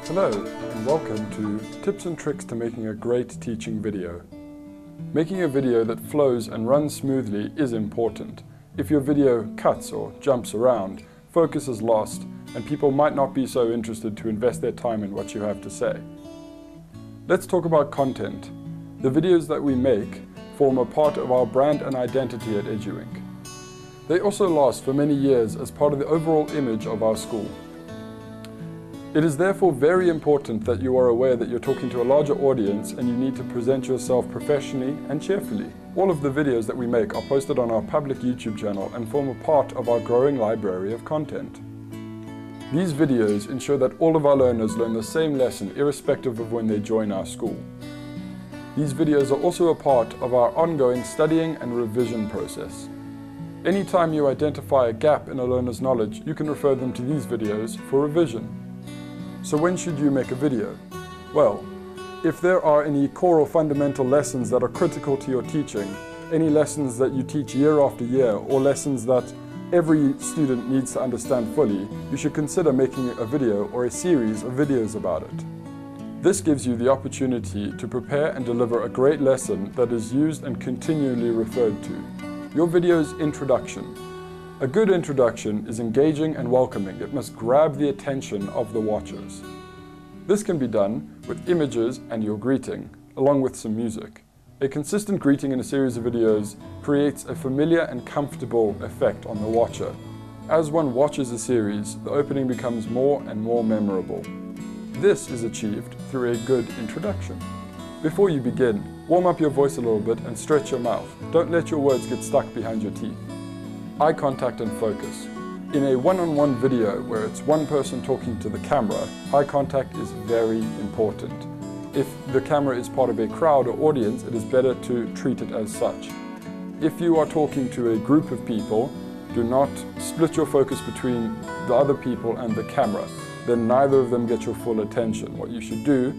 Hello and welcome to Tips and Tricks to Making a Great Teaching Video. Making a video that flows and runs smoothly is important. If your video cuts or jumps around, focus is lost and people might not be so interested to invest their time in what you have to say. Let's talk about content. The videos that we make form a part of our brand and identity at EduInc. They also last for many years as part of the overall image of our school. It is therefore very important that you are aware that you're talking to a larger audience and you need to present yourself professionally and cheerfully. All of the videos that we make are posted on our public YouTube channel and form a part of our growing library of content. These videos ensure that all of our learners learn the same lesson irrespective of when they join our school. These videos are also a part of our ongoing studying and revision process. Anytime you identify a gap in a learner's knowledge, you can refer them to these videos for revision. So when should you make a video? Well, if there are any core or fundamental lessons that are critical to your teaching, any lessons that you teach year after year, or lessons that every student needs to understand fully, you should consider making a video or a series of videos about it. This gives you the opportunity to prepare and deliver a great lesson that is used and continually referred to. Your video's introduction. A good introduction is engaging and welcoming. It must grab the attention of the watchers. This can be done with images and your greeting, along with some music. A consistent greeting in a series of videos creates a familiar and comfortable effect on the watcher. As one watches a series, the opening becomes more and more memorable. This is achieved through a good introduction. Before you begin, warm up your voice a little bit and stretch your mouth. Don't let your words get stuck behind your teeth. Eye contact and focus. In a one-on-one video where it's one person talking to the camera, eye contact is very important. If the camera is part of a crowd or audience, it is better to treat it as such. If you are talking to a group of people, do not split your focus between the other people and the camera. Then neither of them get your full attention. What you should do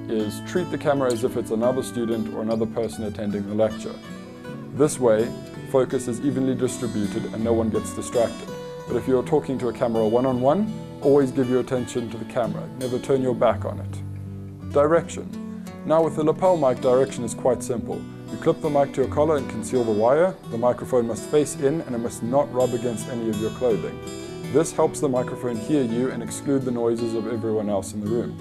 is treat the camera as if it's another student or another person attending the lecture. This way, focus is evenly distributed and no one gets distracted. But if you're talking to a camera one-on-one, always give your attention to the camera. Never turn your back on it. Direction. Now with the lapel mic, direction is quite simple. You clip the mic to your collar and conceal the wire. The microphone must face in and it must not rub against any of your clothing. This helps the microphone hear you and exclude the noises of everyone else in the room.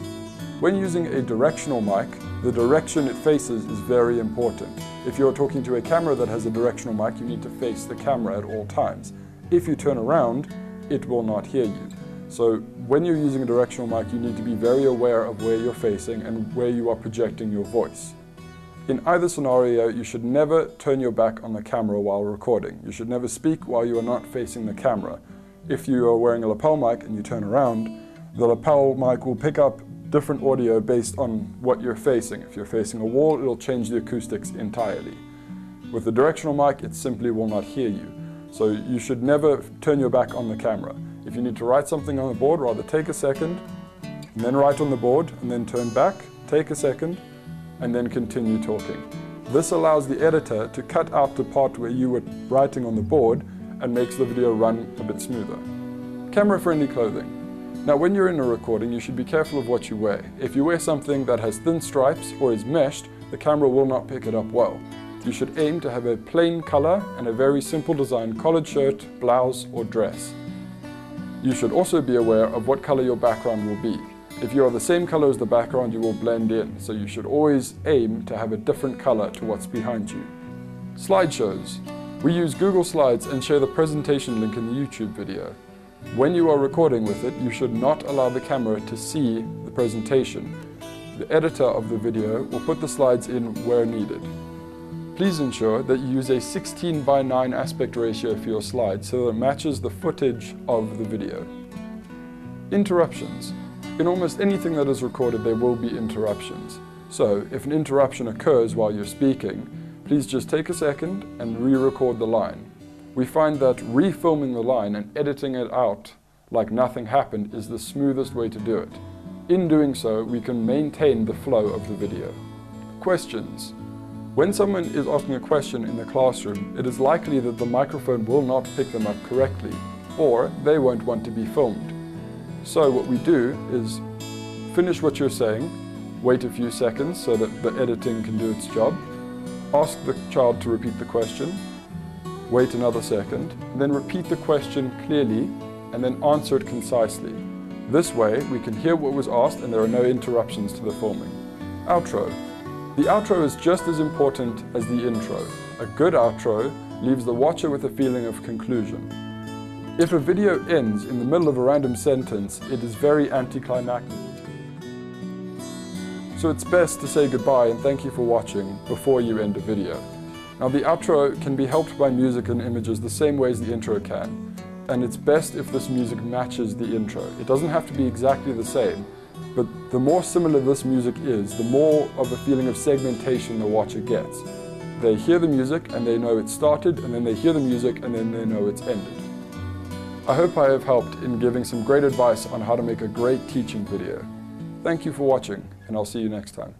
When using a directional mic, the direction it faces is very important. If you're talking to a camera that has a directional mic, you need to face the camera at all times. If you turn around, it will not hear you. So when you're using a directional mic, you need to be very aware of where you're facing and where you are projecting your voice. In either scenario, you should never turn your back on the camera while recording. You should never speak while you are not facing the camera. If you are wearing a lapel mic and you turn around, the lapel mic will pick up different audio based on what you're facing. If you're facing a wall, it'll change the acoustics entirely. With the directional mic, it simply will not hear you. So you should never turn your back on the camera. If you need to write something on the board, rather take a second, and then write on the board, and then turn back, take a second, and then continue talking. This allows the editor to cut out the part where you were writing on the board and makes the video run a bit smoother. Camera-friendly clothing. Now when you're in a recording, you should be careful of what you wear. If you wear something that has thin stripes or is meshed, the camera will not pick it up well. You should aim to have a plain color and a very simple design collared shirt, blouse or dress. You should also be aware of what color your background will be. If you are the same color as the background, you will blend in, so you should always aim to have a different color to what's behind you. Slideshows. We use Google Slides and share the presentation link in the YouTube video. When you are recording with it, you should not allow the camera to see the presentation. The editor of the video will put the slides in where needed. Please ensure that you use a 16:9 aspect ratio for your slides so that it matches the footage of the video. Interruptions. In almost anything that is recorded, there will be interruptions. So, if an interruption occurs while you're speaking, please just take a second and re-record the line. We find that refilming the line and editing it out like nothing happened is the smoothest way to do it. In doing so, we can maintain the flow of the video. Questions. When someone is asking a question in the classroom, it is likely that the microphone will not pick them up correctly, or they won't want to be filmed. So what we do is finish what you're saying, wait a few seconds so that the editing can do its job, ask the child to repeat the question, wait another second, and then repeat the question clearly and then answer it concisely. This way we can hear what was asked and there are no interruptions to the filming. Outro. The outro is just as important as the intro. A good outro leaves the watcher with a feeling of conclusion. If a video ends in the middle of a random sentence, it is very anticlimactic. So it's best to say goodbye and thank you for watching before you end a video. Now the outro can be helped by music and images the same way as the intro can. And it's best if this music matches the intro. It doesn't have to be exactly the same, but the more similar this music is, the more of a feeling of segmentation the watcher gets. They hear the music and they know it started, and then they hear the music and then they know it's ended. I hope I have helped in giving some great advice on how to make a great teaching video. Thank you for watching, and I'll see you next time.